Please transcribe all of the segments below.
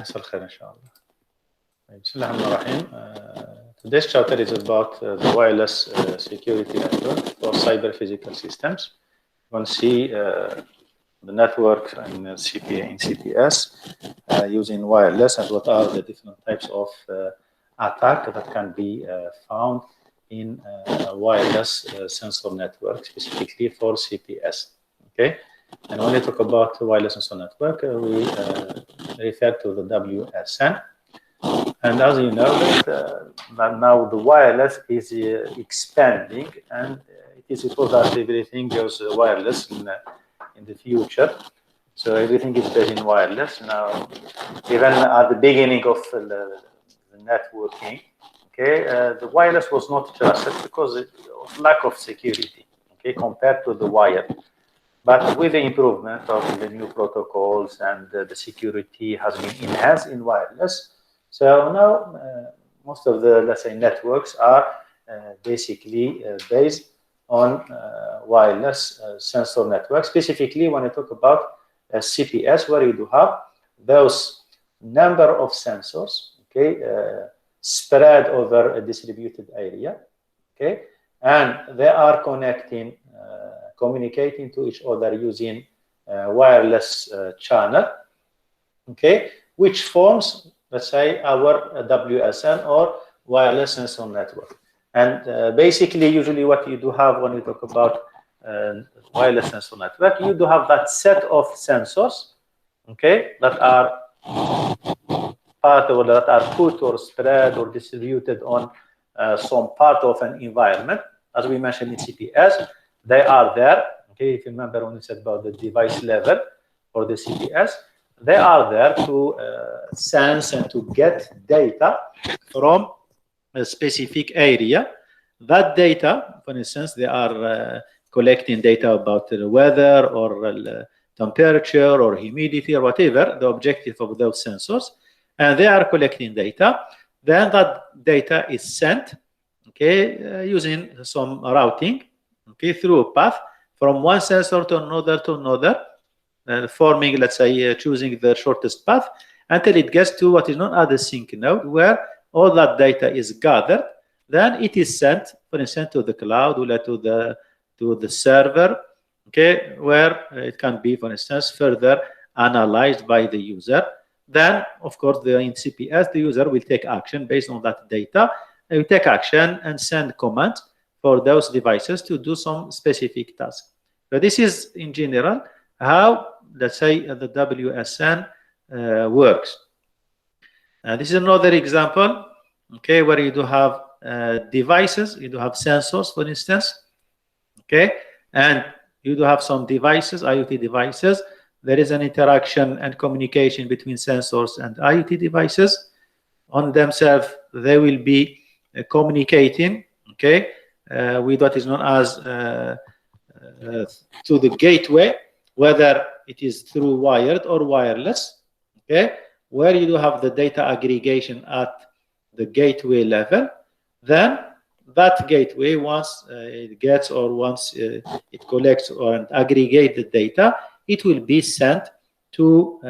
مساء الخير إن شاء الله. بسم الله الرحمن الرحيم. Today's chapter is about the wireless security network for cyber physical systems. You want to see the network in CPS using wireless and what are the different types of attack that can be found in wireless sensor network, specifically for CPS. Okay, and when we talk about wireless sensor network, we refer to the WSN. And as you know, that now the wireless is expanding, and it is supposed that everything goes wireless in the future. So everything is based in wireless now. Even at the beginning of the networking, okay, the wireless was not trusted because of lack of security, okay, compared to the wire. But with the improvement of the new protocols and the security has been enhanced in wireless. So now most of the, let's say, networks are basically based on wireless sensor networks. Specifically, when I talk about CPS, where you do have those number of sensors, okay, spread over a distributed area, okay, and they are communicating to each other using wireless channel, okay, which forms, let's say, our WSN or wireless sensor network. And basically, usually what you do have when you talk about wireless sensor network, you do have that set of sensors, okay, that are part of, that are put or spread or distributed on some part of an environment. As we mentioned in CPS, they are there, okay, if you remember when we said about the device level for the CPS, they are there to sense and to get data from a specific area. That data, for instance, they are collecting data about the weather or temperature or humidity or whatever, the objective of those sensors, and they are collecting data. Then that data is sent, okay, using some routing, okay, through a path from one sensor to another, forming, let's say, choosing the shortest path until it gets to what is known as the sync node, where all that data is gathered. Then it is sent, for instance, to the cloud or to the server, okay, where it can be, for instance, further analyzed by the user. Then, of course, in CPS, the user will take action based on that data. They will take action and send commands for those devices to do some specific task. So this is, in general, how, let's say, the WSN works. This is another example, okay, where you do have devices, you do have sensors, for instance, okay, and you do have some devices, IoT devices. There is an interaction and communication between sensors and IoT devices. On themselves, they will be communicating, okay, with what is known as to the gateway, whether it is through wired or wireless, okay, where you do have the data aggregation at the gateway level. Then that gateway, once it gets or once it collects or aggregates the data, it will be sent to,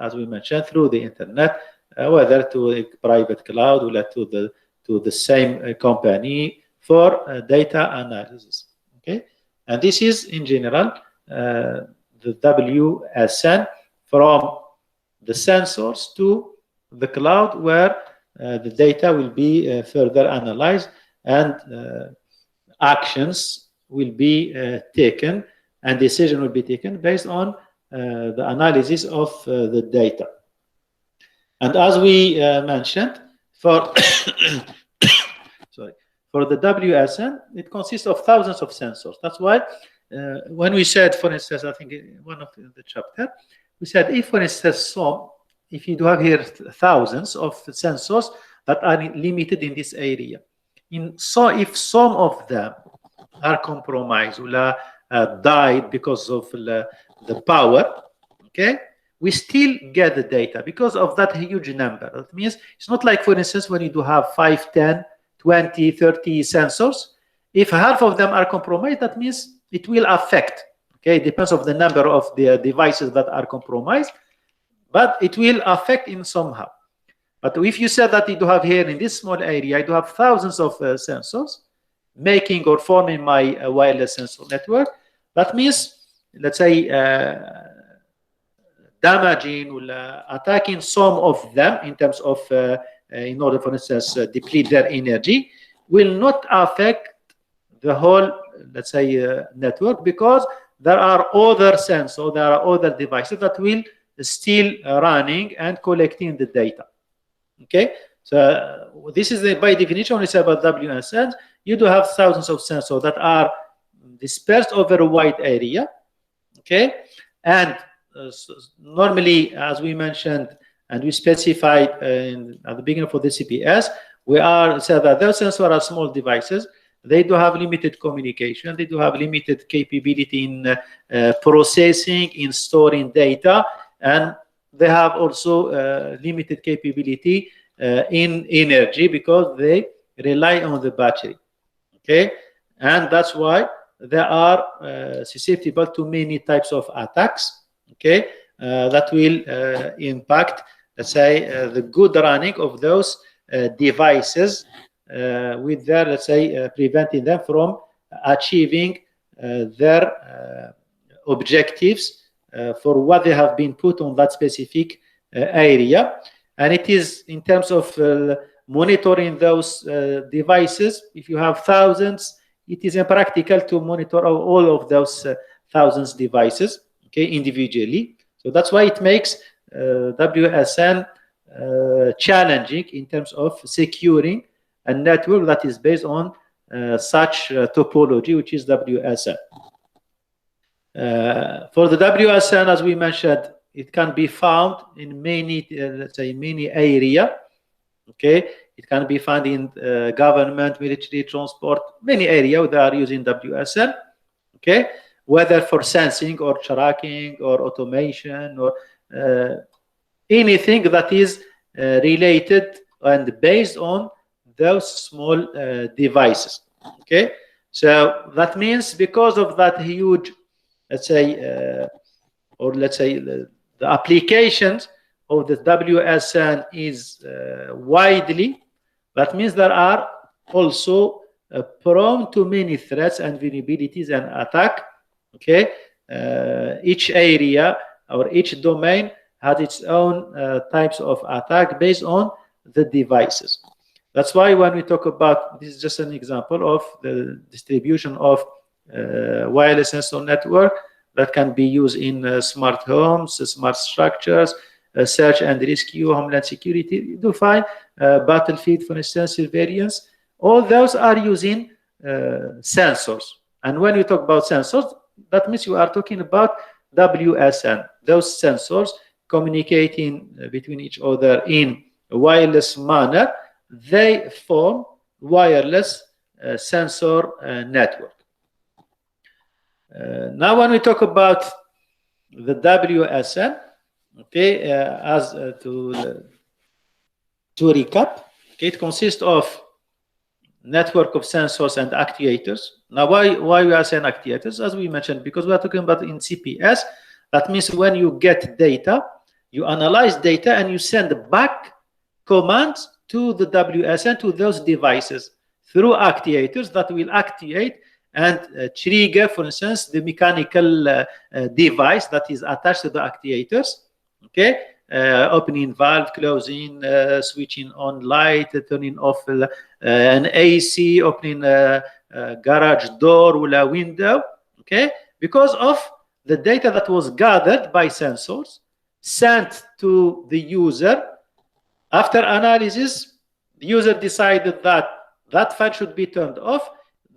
as we mentioned, through the internet, whether to a private cloud or to the same company for data analysis. Okay, and this is in general the WSN from the sensors to the cloud, where the data will be further analyzed and actions will be taken and decision will be taken based on the analysis of the data. And as we mentioned, for for the WSN, it consists of thousands of sensors. That's why when we said, for instance, I think in one of the chapter, we said if, for instance, if you do have here thousands of sensors that are limited in this area, so if some of them are compromised or died because of the power, okay, we still get the data because of that huge number. That means it's not like, for instance, when you do have 5, 10, 20, 30 sensors, if half of them are compromised, that means it will affect, okay, it depends on the number of the devices that are compromised. but it will affect in somehow. But if you said that you do have here in this small area, I do have thousands of sensors making or forming my wireless sensor network, that means, let's say, damaging or attacking some of them in terms of, in order, for instance, deplete their energy, will not affect the whole, let's say, network, because there are other sensors, there are other devices that will still running and collecting the data. Okay, so this is by definition when we say about WSNs, you do have thousands of sensors that are dispersed over a wide area. Okay, and normally, as we mentioned and we specified at the beginning for the CPS, we are said that those sensors are small devices. They do have limited communication. They do have limited capability in processing, in storing data, and they have also limited capability in energy because they rely on the battery. Okay, and that's why they are susceptible to many types of attacks. Okay, that will impact, let's say, the good running of those devices, with their, let's say, preventing them from achieving their objectives for what they have been put on that specific area. And it is in terms of monitoring those devices. If you have thousands, it is impractical to monitor all of those thousands devices, okay, individually. So that's why it makes WSN challenging in terms of securing a network that is based on such topology, which is WSN. For the WSN, as we mentioned, it can be found in many, let's say, many area. Okay, it can be found in government, military, transport, many areas they are using WSN. Okay, whether for sensing or tracking or automation or anything that is related and based on those small devices. Okay, so that means because of that huge, let's say, or let's say the applications of the WSN is widely, that means there are also prone to many threats and vulnerabilities and attack. Okay, each area or each domain has its own types of attack based on the devices. That's why when we talk about, this is just an example of the distribution of wireless sensor network that can be used in smart homes, smart structures, search and rescue, homeland security. You do find battlefield, for instance, surveillance. All those are using sensors. And when you talk about sensors, that means you are talking about WSN. Those sensors communicating between each other in a wireless manner, they form wireless sensor network. Now, when we talk about the WSN, okay, to recap, okay, it consists of network of sensors and actuators. Now, why we are saying actuators? As we mentioned, because we are talking about in CPS, that means when you get data, you analyze data and you send back commands to the WSN, to those devices, through actuators that will actuate and trigger, for instance, the mechanical device that is attached to the actuators. Okay, opening valve, closing, switching on light, turning off an AC, opening a garage door or a window. Okay, because of the data that was gathered by sensors, sent to the user. After analysis, the user decided that that fan should be turned off.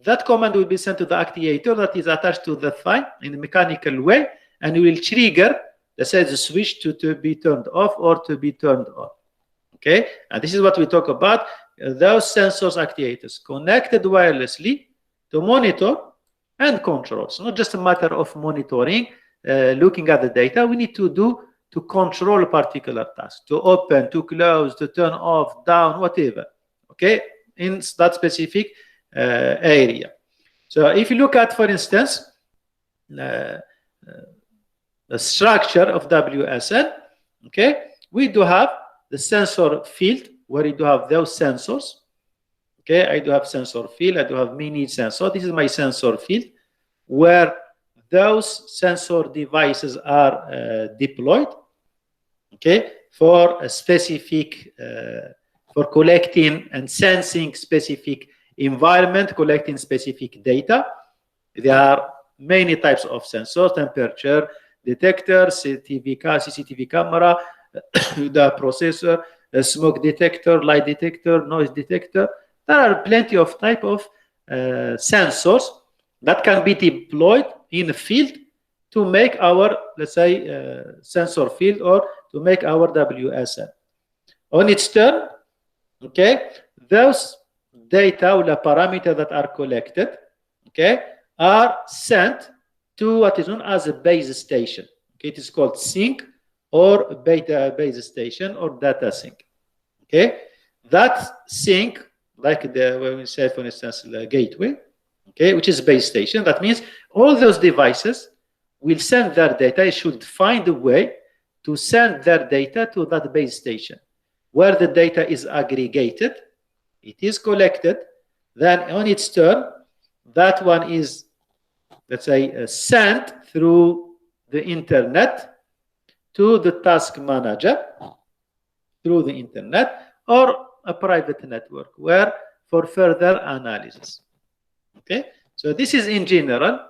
That command will be sent to the actuator that is attached to the fan in a mechanical way, and it will trigger, let's say, the switch to be turned off or to be turned on. Okay, and this is what we talk about, those sensors, actuators, connected wirelessly to monitor and control. It's not just a matter of monitoring, looking at the data. We need to control a particular task, to open, to close, to turn off, down, whatever. Okay, in that specific area. So if you look at, for instance, the structure of WSN, Okay, we do have the sensor field where you do have those sensors. Okay, I do have sensor field, I do have mini sensor. This is my sensor field where those sensor devices are deployed, okay, for a specific, for collecting and sensing specific environment, collecting specific data. There are many types of sensors: temperature detector, CCTV camera, the processor, a smoke detector, light detector, noise detector. There are plenty of type of sensors that can be deployed in the field to make our, let's say, sensor field, or to make our WSN. On its turn, okay, those data or the parameters that are collected, okay, are sent to what is known as a base station. Okay, it is called sink or base station or data sink. Okay, that sink, like when we say, for instance, the gateway, okay, which is base station. That means all those devices will send their data. It should find a way to send their data to that base station, where the data is aggregated, it is collected, then on its turn, that one is, let's say, sent through the internet to the task manager, through the internet, or a private network, where for further analysis. Okay, so this is in general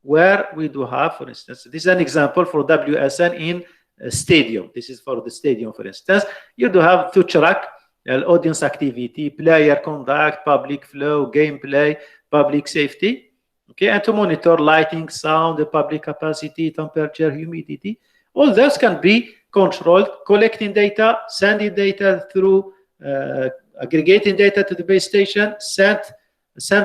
where we do have, for instance, this is an example for WSN in a stadium. This is for the stadium, for instance. You do have to track audience activity, player conduct, public flow, gameplay, public safety, okay, and to monitor lighting, sound, the public capacity, temperature, humidity. All those can be controlled, collecting data, sending data through, aggregating data to the base station, send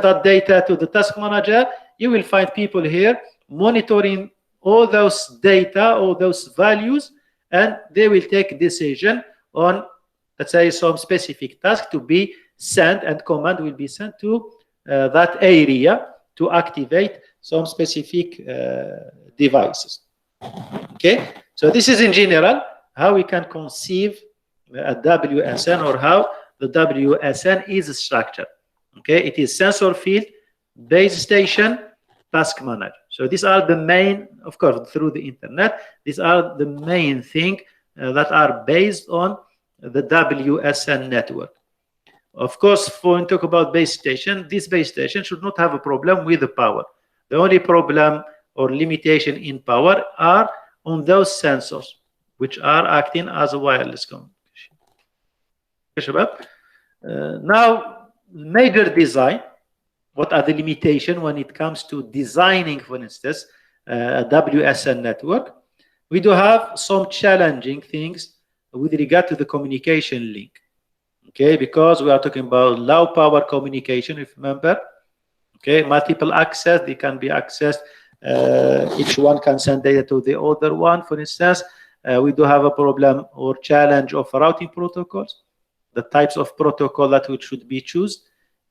that data to the task manager. You will find people here monitoring all those data, all those values, and they will take a decision on, let's say, some specific task to be sent, and command will be sent to that area to activate some specific devices. Okay, so this is in general how we can conceive a WSN, or how the WSN is structured. Okay, it is sensor field, base station, task manager. So these are the main, of course, through the internet, these are the main thing that are based on the WSN network. Of course, when we talk about base station, this base station should not have a problem with the power. The only problem or limitation in power are on those sensors, which are acting as a wireless communication. Now, major design, what are the limitations when it comes to designing, for instance, a WSN network? We do have some challenging things with regard to the communication link. Okay, because we are talking about low power communication, if you remember. Okay, multiple access, they can be accessed. Each one can send data to the other one, for instance. We do have a problem or challenge of routing protocols, the types of protocol that we should be chosen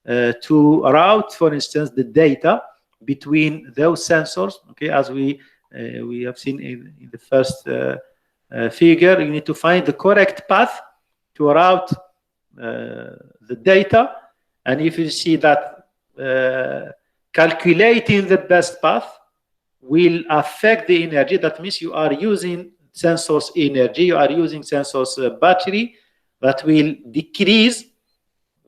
to route, for instance, the data between those sensors. Okay, as we have seen in the first figure, you need to find the correct path to route the data, and if you see that calculating the best path will affect the energy, that means you are using sensors energy, you are using sensors battery, that will decrease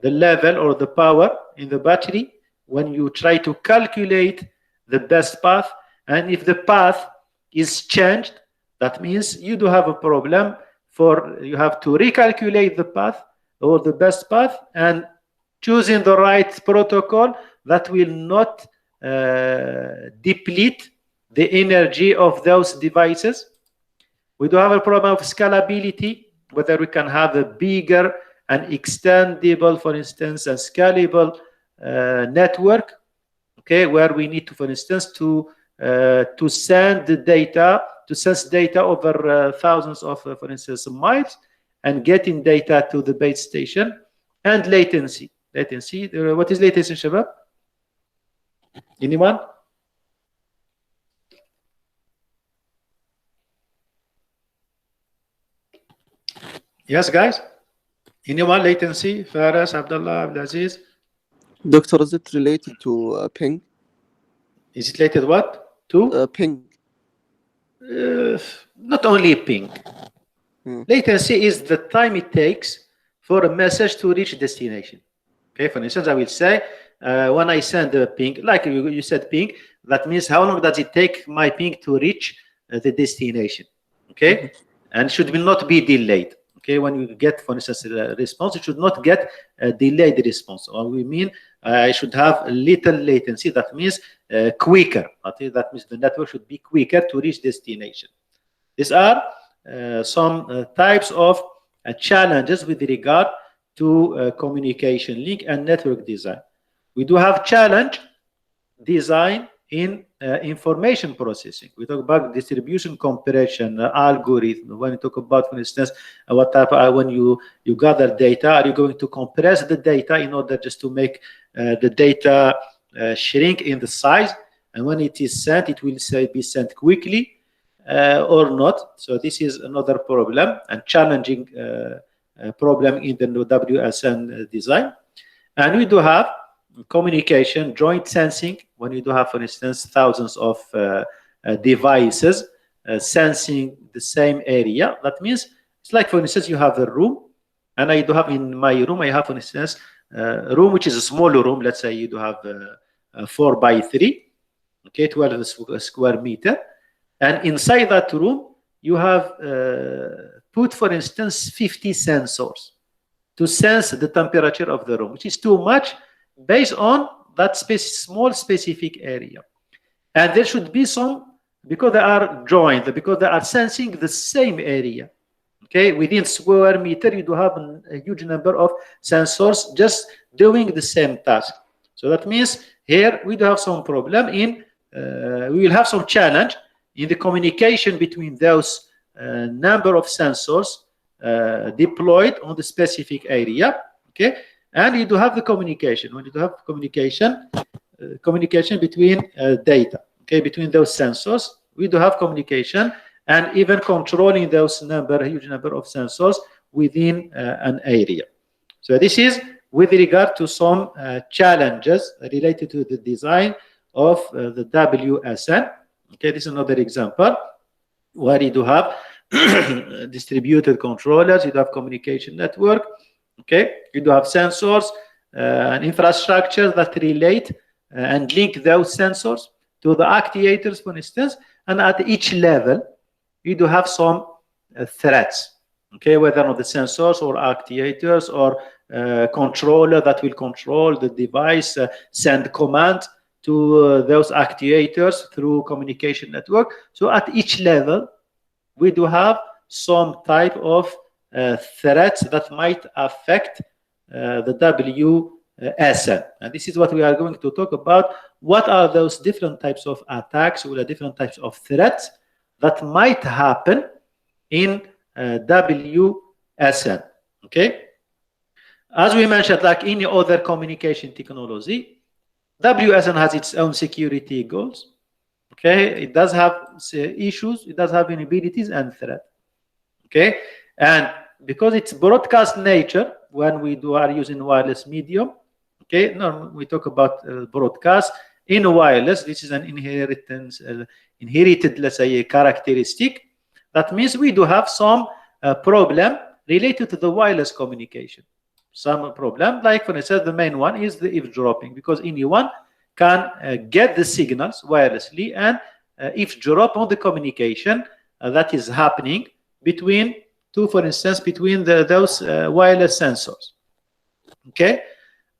the level or the power in the battery when you try to calculate the best path. And if the path is changed, that means you do have a problem, for you have to recalculate the path or the best path, and choosing the right protocol that will not deplete the energy of those devices. We do have a problem of scalability, whether we can have a bigger and extendable, for instance, and scalable network, okay, where we need to, for instance, to send the data, to sense data over thousands of, for instance, miles, and getting data to the base station. And latency. What is latency, Shabab? Anyone? Yes, guys? Anyone? Latency? Faras, Abdullah, Abdulaziz? Doctor, is it related to ping? Is it related what? To? Ping. Not only ping. Latency is the time it takes for a message to reach destination. Okay, for instance, I will say when I send a ping, like you said ping, that means how long does it take my ping to reach the destination? Okay, and should will not be delayed. Okay, when you get, for instance, a response, it should not get a delayed response. Or we mean I should have a little latency. That means quicker. Okay, that means the network should be quicker to reach destination. These are some types of challenges with regard to communication link and network design. We do have challenge design in information processing. We talk about distribution compression algorithm. When you talk about, for instance, what type when you gather data, are you going to compress the data in order just to make the data shrink in the size? And when it is sent, it will say be sent quickly or not. So this is another problem and challenging problem in the WSN design. And we do have communication, joint sensing, when you do have, for instance, thousands of devices sensing the same area. That means it's like, for instance, you have a room, and I do have in my room, I have, for instance, a room which is a smaller room. Let's say you do have 4 by 3, okay, 12 square meter. And inside that room, you have put, for instance, 50 sensors to sense the temperature of the room, which is too much based on that small specific area. And there should be some, because they are joined, because they are sensing the same area. Okay, within square meter, you do have a huge number of sensors just doing the same task. So that means here we do have some problem in, we will have some challenge in the communication between those number of sensors deployed on the specific area. Okay, and you do have the communication. When you do have communication, communication between data, okay, between those sensors, we do have communication and even controlling those huge number of sensors within an area. So this is with regard to some challenges related to the design of the WSN. Okay, this is another example where you do have distributed controllers, you do have communication network, okay, you do have sensors and infrastructure that relate and link those sensors to the actuators, for instance, and at each level you do have some threads, okay, whether on the sensors or actuators or controller that will control the device, send command to those actuators through communication network. So at each level we do have some type of threats that might affect the WSN. And this is what we are going to talk about. What are those different types of attacks or the different types of threats that might happen in WSN? Okay. As we mentioned, like any other communication technology, WSN has its own security goals. Okay, it does have issues, it does have vulnerabilities and threats. Okay, and because it's broadcast nature, when we are using wireless medium, okay, no, we talk about broadcast in wireless. This is an inherited, let's say, a characteristic. That means we do have some problem related to the wireless communication. Some problem, like for instance, the main one is the eavesdropping, because anyone can get the signals wirelessly and eavesdrop on the communication that is happening between two, for instance, between those wireless sensors. Okay,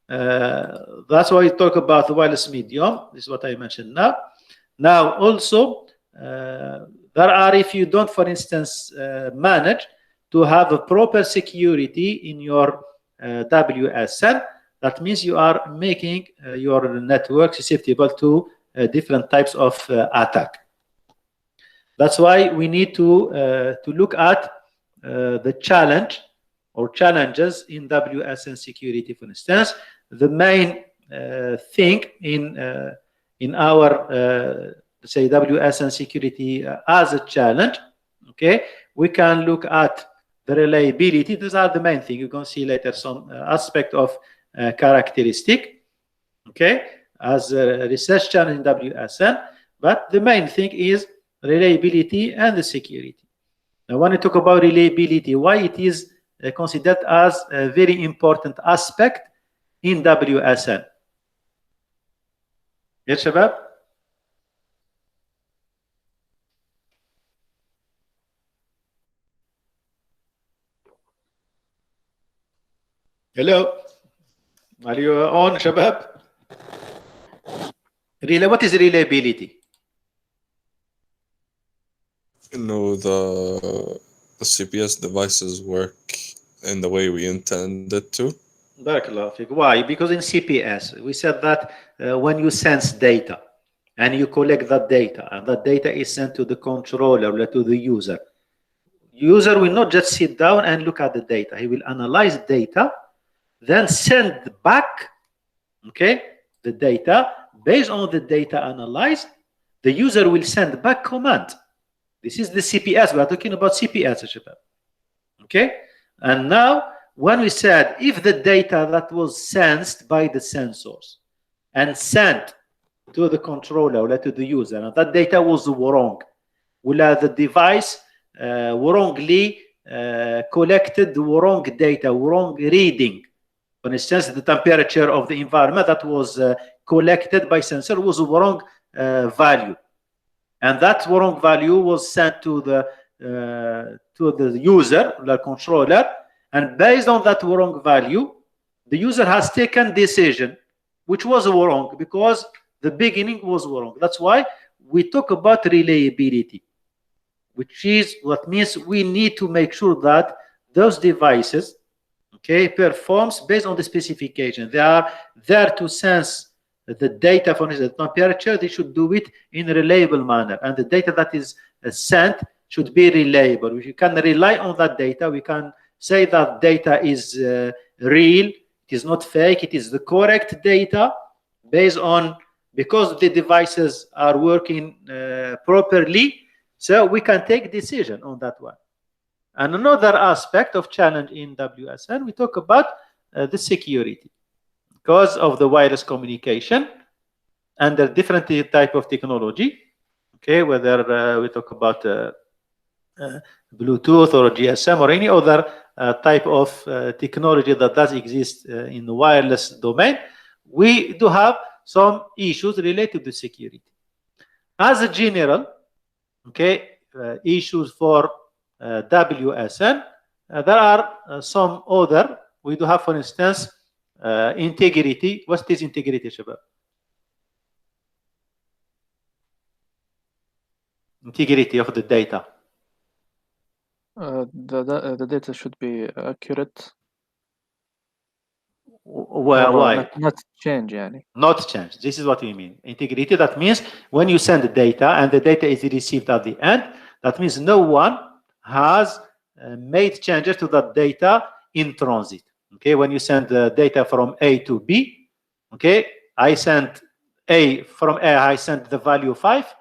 that's why we talk about the wireless medium. This is what I mentioned now. Now also there are, if you don't, for instance, manage to have a proper security in your WSN, that means you are making your network susceptible to different types of attack. That's why we need to look at the challenge or challenges in WSN security. For instance, the main thing in our let's say WSN security as a challenge, okay, we can look at the reliability. These are the main thing. You're going to see later some aspect of characteristic, okay, as a research challenge in WSN. But the main thing is reliability and the security. Now, when I talk about reliability, why it is considered as a very important aspect in WSN. Yes, Shabab? Hello? Are you on, Shabab? What is reliability? The CPS devices work in the way we intended to. Why? Because in CPS, we said that when you sense data and you collect that data, and that data is sent to the controller or to the user, user will not just sit down and look at the data. He will analyze data, then send back, okay, the data. Based on the data analyzed, the user will send back command. This is the CPS. We are talking about CPS, okay? And now, when we said if the data that was sensed by the sensors and sent to the controller or to the user, and that data was wrong, will the device wrongly collected the wrong data, wrong reading. For instance, the temperature of the environment that was collected by sensor was a wrong value, and that wrong value was sent to the user, the controller, and based on that wrong value, the user has taken decision which was wrong because the beginning was wrong. That's why we talk about reliability, which is what means we need to make sure that those devices, okay, performs based on the specification. They are there to sense the data, for instance, the temperature. They should do it in a reliable manner, and the data that is sent should be reliable. We can rely on that data. We can say that data is real. It is not fake. It is the correct data based on, because the devices are working properly. So we can take decision on that one. And another aspect of challenge in WSN, we talk about the security. Because of the wireless communication and the different type of technology, okay, whether we talk about Bluetooth or GSM or any other type of technology that does exist in the wireless domain, we do have some issues related to security. As a general, okay, issues for WSN, there are some other. We do have, for instance, integrity. What is integrity, Shabab? Integrity of the data. The data should be accurate. Why? Not change, yani. Not change. This is what we mean. Integrity, that means when you send the data and the data is received at the end, that means no one has made changes to that data in transit. Okay, when you send the data from A to B, okay, I sent A, from A I sent the value 5,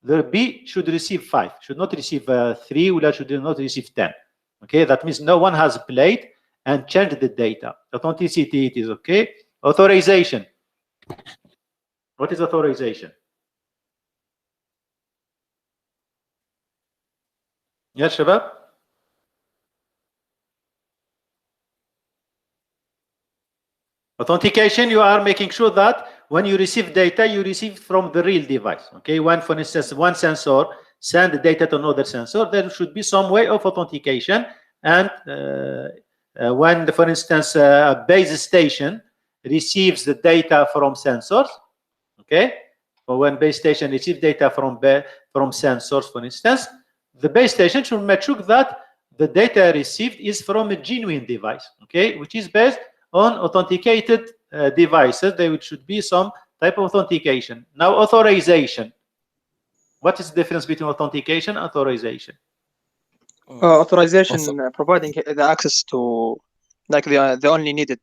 the B should receive 5, should not receive 3, or should not receive 10. Okay, that means no one has played and changed the data. Authenticity, it is okay. Authorization. What is authorization? Yes, Shabab? Authentication, you are making sure that when you receive data, you receive from the real device. Okay, when, for instance, one sensor send the data to another sensor, there should be some way of authentication. And when, for instance, a base station receives the data from sensors, okay, or when base station receives data from sensors, for instance, the base station should make sure that the data received is from a genuine device, okay, which is based on authenticated devices. There should be some type of authentication. Now, authorization. What is the difference between authentication and authorization? Authorization, providing the access to, like, the only needed.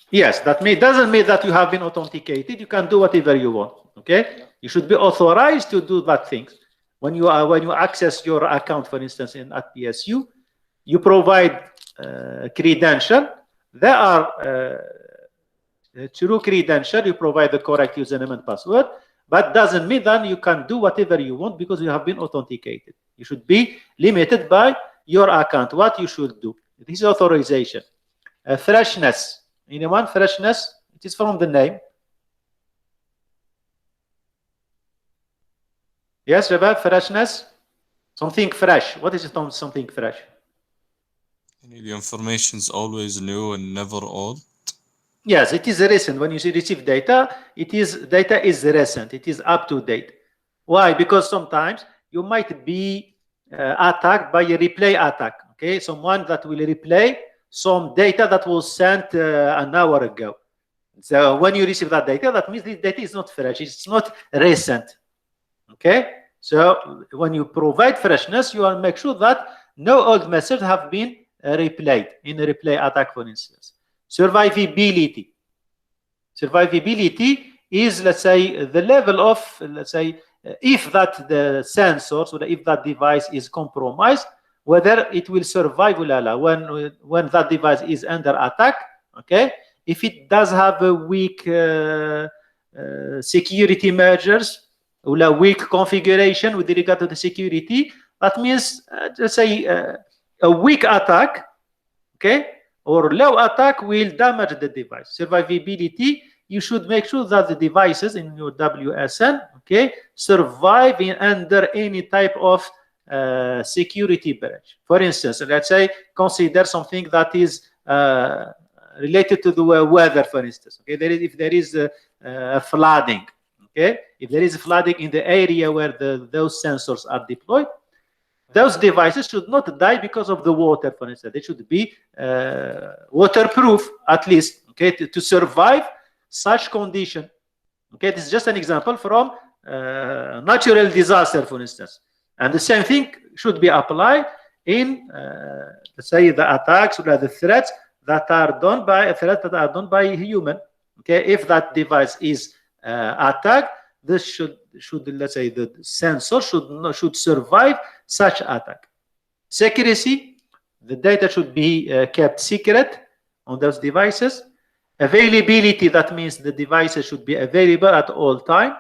Yes, that doesn't mean that you have been authenticated. You can do whatever you want. Okay, you should be authorized to do that things. When you access your account, for instance, at PSU, you provide credential. They are true credential. You provide the correct username and password, but doesn't mean that you can do whatever you want because you have been authenticated. You should be limited by your account. What you should do. This is authorization. Freshness. Anyone? Freshness? It is from the name. Yes, Shabab, freshness? Something fresh. What is it on something fresh? The information is always new and never old. Yes, it is recent. When you receive data, data is recent. It is up to date. Why? Because sometimes you might be attacked by a replay attack. Okay, someone that will replay some data that was sent an hour ago. So when you receive that data, that means this data is not fresh. It's not recent. Okay, so when you provide freshness, you will make sure that no old messages have been replayed in a replay attack, for instance. Survivability. Survivability is, let's say, the level of, let's say, if that the sensors or if that device is compromised, whether it will survive when that device is under attack. Okay, if it does have a weak security measures or a weak configuration with regard to the security, that means let's say a weak attack, okay, or low attack will damage the device. Survivability, you should make sure that the devices in your WSN, okay, survive under any type of security breach. For instance, let's say consider something that is related to the weather, for instance. Okay, if there is a flooding, okay, if there is flooding in the area where those sensors are deployed, those devices should not die because of the water, for instance. They should be waterproof, at least, okay, to survive such condition. Okay, this is just an example from natural disaster, for instance. And the same thing should be applied in, let's say, the attacks or the threats that are done by human. Okay, if that device is attacked, this should let's say the sensor should survive such attack. Secrecy, the data should be kept secret on those devices. Availability, that means the devices should be available at all time,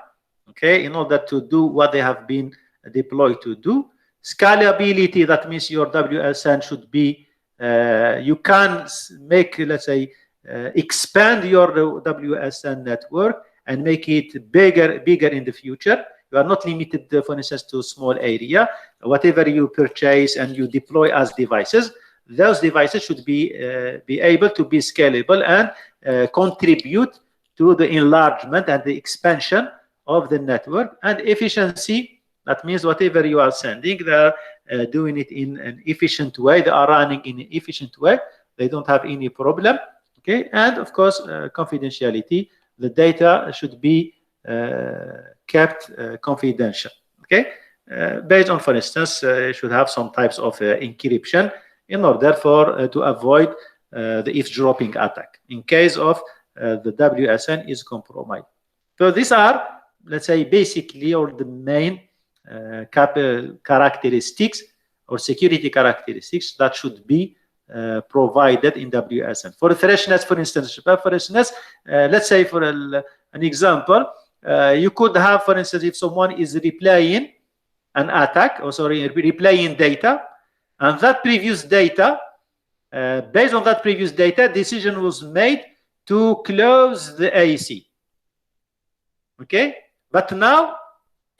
okay, in order to do what they have been deployed to do. Scalability, that means your WSN should be, you can make, let's say, expand your WSN network and make it bigger in the future. You are not limited, for instance, to a small area. Whatever you purchase and you deploy as devices, those devices should be able to be scalable and contribute to the enlargement and the expansion of the network. And efficiency, that means whatever you are sending, they are doing it in an efficient way. They are running in an efficient way. They don't have any problem. Okay, and of course, confidentiality. The data should be kept confidential. Okay, based on, for instance, you should have some types of encryption in order to avoid the eavesdropping attack in case of the WSN is compromised. So these are, let's say, basically all the main characteristics or security characteristics that should be provided in WSN. For freshness, for instance, let's say for an example, you could have, for instance, if someone is replaying an attack, or sorry, replaying data, and that previous data, based on that previous data, decision was made to close the AC. Okay, but now,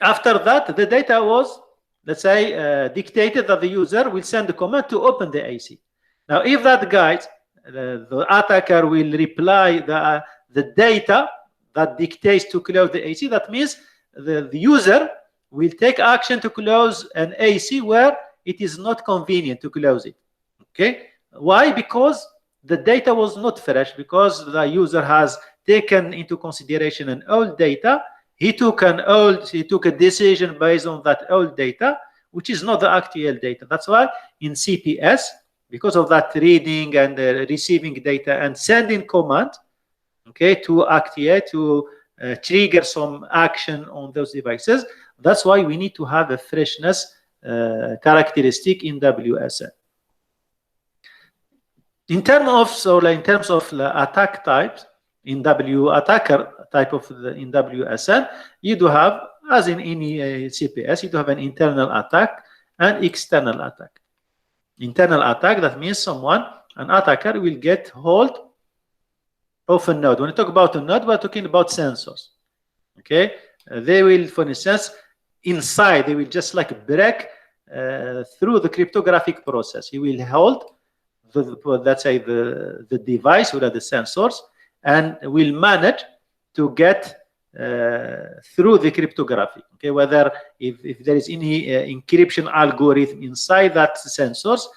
after that, the data was, let's say, dictated that the user will send the command to open the AC. Now, if that guy, the attacker will reply the data that dictates to close the AC, that means the user will take action to close an AC where it is not convenient to close it. Okay, why? Because the data was not fresh, because the user has taken into consideration an old data. He took a decision based on that old data, which is not the actual data. That's why in CPS, because of that reading and receiving data and sending command, okay, to activate, to trigger some action on those devices. That's why we need to have a freshness characteristic in WSN. In terms of attack types, in attacker type of in WSN, you do have, as in any CPS, you do have an internal attack and external attack. Internal attack, that means an attacker will get hold of a node. When we talk about a node, we're talking about sensors. Okay, they will, for instance, inside, they will just like break through the cryptographic process. You will hold let's say the device or the sensors, and will manage to get through the cryptography. Okay, whether if there is any encryption algorithm inside that sensors,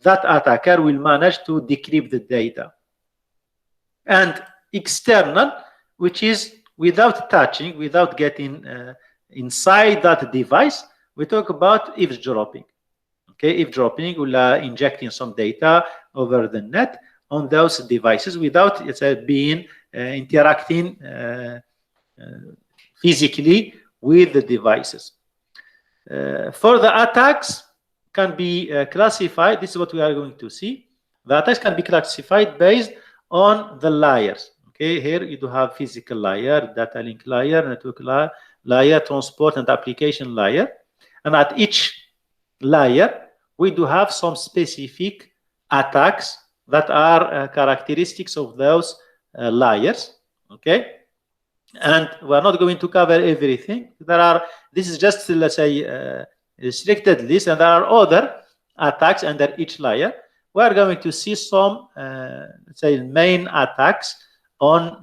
that attacker will manage to decrypt the data. And external, which is without touching, without getting inside that device, we talk about eavesdropping. Okay, eavesdropping will injecting some data over the net on those devices without being interacting physically with the devices. For the attacks can be classified. This is what we are going to see. The attacks can be classified based on the layers. Okay, here you do have physical layer, data link layer, network layer, transport and application layer, and at each layer we do have some specific attacks that are characteristics of those layers. Okay, and we're not going to cover everything. This is just, let's say, a restricted list, and there are other attacks under each layer. We are going to see some, let's say, main attacks on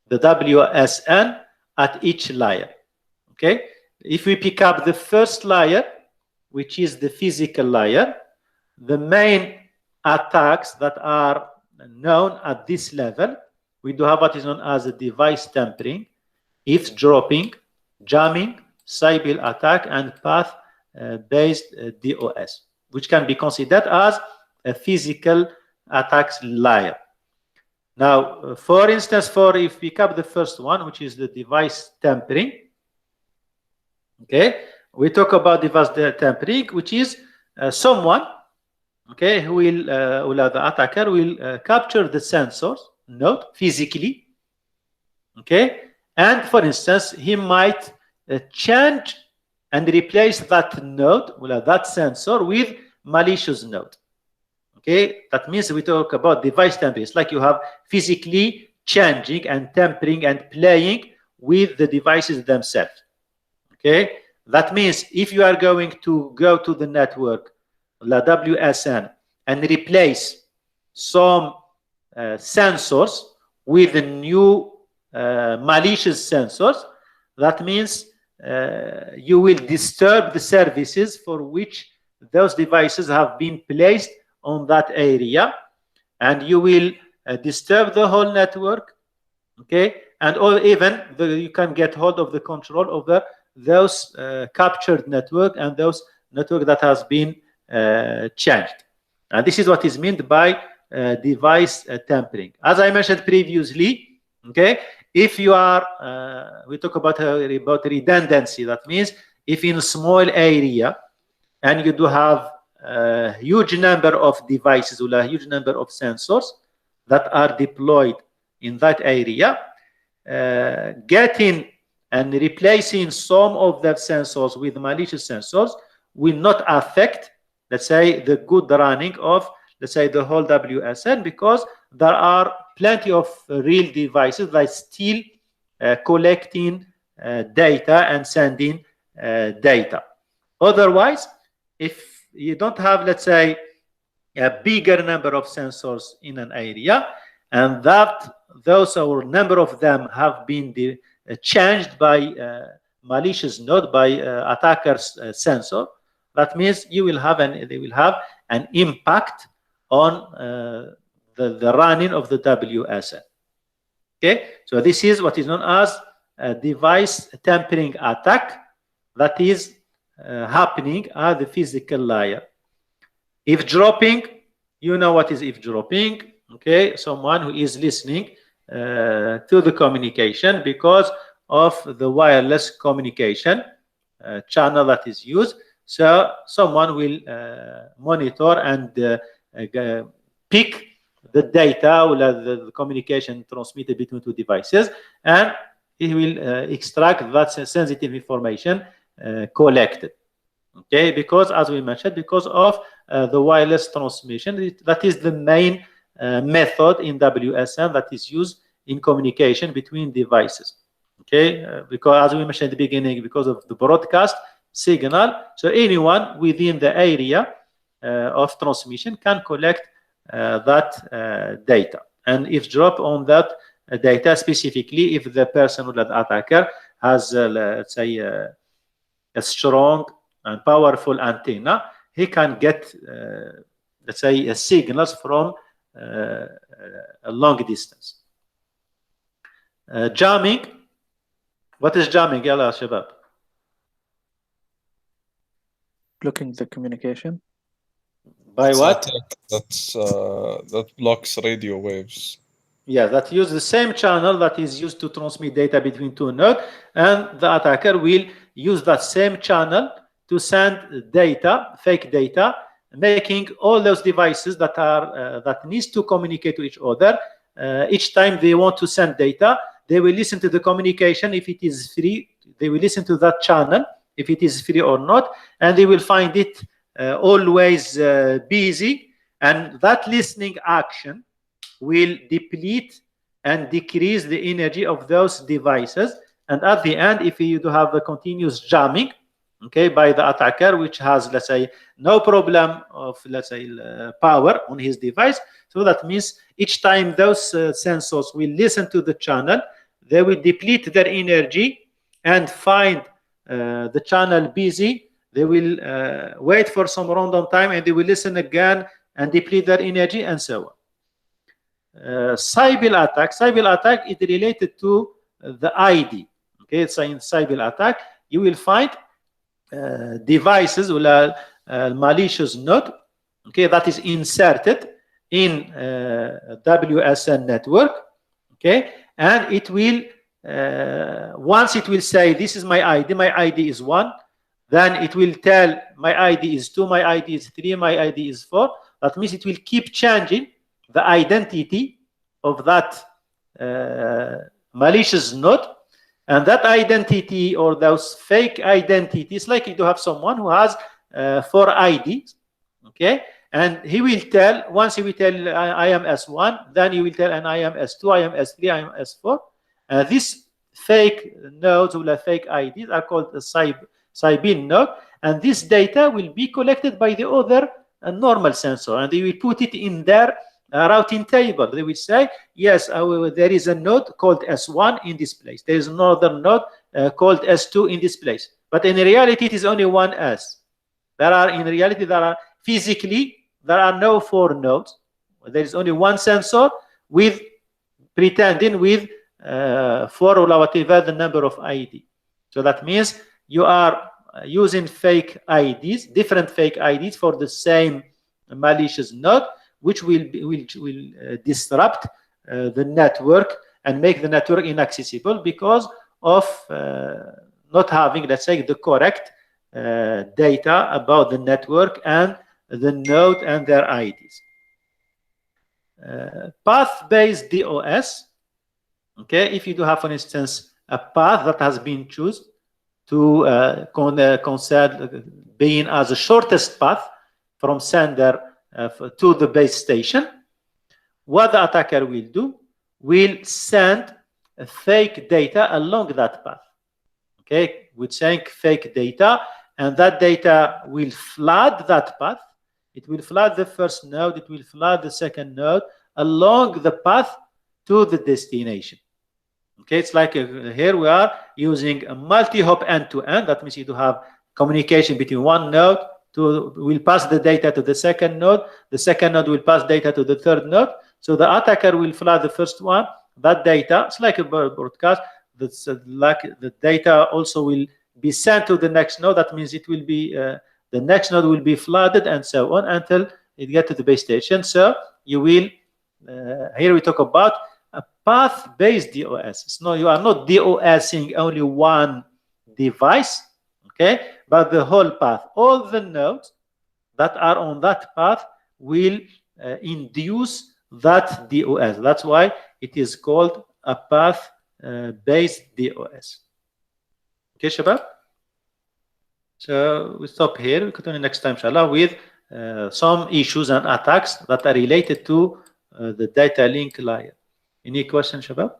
the WSN at each layer. Okay, if we pick up the first layer, which is the physical layer, the main attacks that are known at this level, we do have what is known as a device tampering, eavesdropping, jamming, Sybil attack, and path-based DOS, which can be considered as a physical attacks layer. Now, for instance, if we pick up the first one, which is the device tampering, okay, we talk about device tampering, which is someone, okay, who will, the attacker will capture the sensors node physically, okay, and for instance, he might change and replace that node, that sensor, with malicious node. Okay, that means we talk about device tampering. It's like you have physically changing and tampering and playing with the devices themselves. Okay, that means if you are going to go to the network, the WSN, and replace some sensors with new malicious sensors, that means you will disturb the services for which those devices have been placed on that area, and you will disturb the whole network. Okay, and or even you can get hold of the control over those captured network and those network that has been changed. And this is what is meant by device tampering. As I mentioned previously, okay, if you are, we talk about redundancy. That means if in a small area and you do have a huge number of devices or a huge number of sensors that are deployed in that area, getting and replacing some of the sensors with malicious sensors will not affect, let's say, the good running of, let's say, the whole WSN, because there are plenty of real devices that still collecting data and sending data. Otherwise, if you don't have, let's say, a bigger number of sensors in an area, and that those or number of them have been changed by malicious node, by attackers sensor, that means you will have they will have an impact on the running of the WSN. Okay, so this is what is known as a device tampering attack that is happening at the physical layer. Eavesdropping, you know what is eavesdropping. Okay, someone who is listening to the communication because of the wireless communication channel that is used. So someone will monitor and pick the data or the communication transmitted between two devices, and it will extract that sensitive information collected. Okay, because as we mentioned, because of the wireless transmission, that is the main method in WSN that is used in communication between devices. Okay, because as we mentioned at the beginning, because of the broadcast signal, so anyone within the area of transmission can collect that data and eavesdrop on that data, specifically if the person or the attacker has, let's say, a strong and powerful antenna, he can get, let's say, signals from a long distance. Jamming. What is jamming, yalla shabab? Blocking the communication. By It's what? that blocks radio waves. Yeah, that use the same channel that is used to transmit data between two nodes, and the attacker will use that same channel to send data, fake data, making all those devices that are that needs to communicate to each other. Each time they want to send data, they will listen to the communication. If it is free, they will listen to that channel if it is free or not, and they will find it always busy, and that listening action will deplete and decrease the energy of those devices. And at the end, if you do have a continuous jamming, okay, by the attacker, which has, let's say, no problem of, let's say, power on his device, so that means each time those sensors will listen to the channel, they will deplete their energy and find the channel busy. They will wait for some random time, and they will listen again and deplete their energy, and so on. Sybil attack. Sybil attack is related to the ID. Okay, so in Sybil attack, you will find devices or malicious node, okay, that is inserted in WSN network, okay, and it will once it will say this is my ID is 1, then it will tell my ID is 2, my ID is 3, my ID is 4. That means it will keep changing the identity of that malicious node, and that identity or those fake identities, like you do have someone who has 4 IDs, okay, and he will tell, once he will tell I am S1, then he will tell and I am S2, I am S3, I am S4. These fake nodes or fake IDs are called the Sybil node, and this data will be collected by the other normal sensor, and they will put it in their routing table. They will say, yes, there is a node called S1 in this place. There is another node called S2 in this place. But in reality, it is only one S. In reality, physically, there are no 4 nodes. There is only one sensor with pretending with 4 or whatever the number of ID. So that means you are using fake IDs, different fake IDs for the same malicious node, which will disrupt the network and make the network inaccessible because of not having, let's say, the correct data about the network and the node and their IDs. Path-based DOS. Okay, if you do have, for instance, a path that has been chosen to consider being as the shortest path from sender to the base station, what the attacker will do, will send fake data along that path. Okay, with saying fake data, and that data will flood that path. It will flood the first node, it will flood the second node along the path to the destination. Okay, it's like here we are using a multi-hop end-to-end. That means you do have communication between one node, will pass the data to the second node. The second node will pass data to the third node. So the attacker will flood the first one. That data, it's like a broadcast. That's like the data also will be sent to the next node. That means it will be the next node will be flooded and so on until it gets to the base station. So you will here we talk about a path-based DOS. No, you are not DOSing only one device, okay, but the whole path. All the nodes that are on that path will induce that DOS. That's why it is called a path based DOS. Okay, Shabab? So we stop here. We continue next time, inshallah, with some issues and attacks that are related to the data link layer. Any question, Shabab?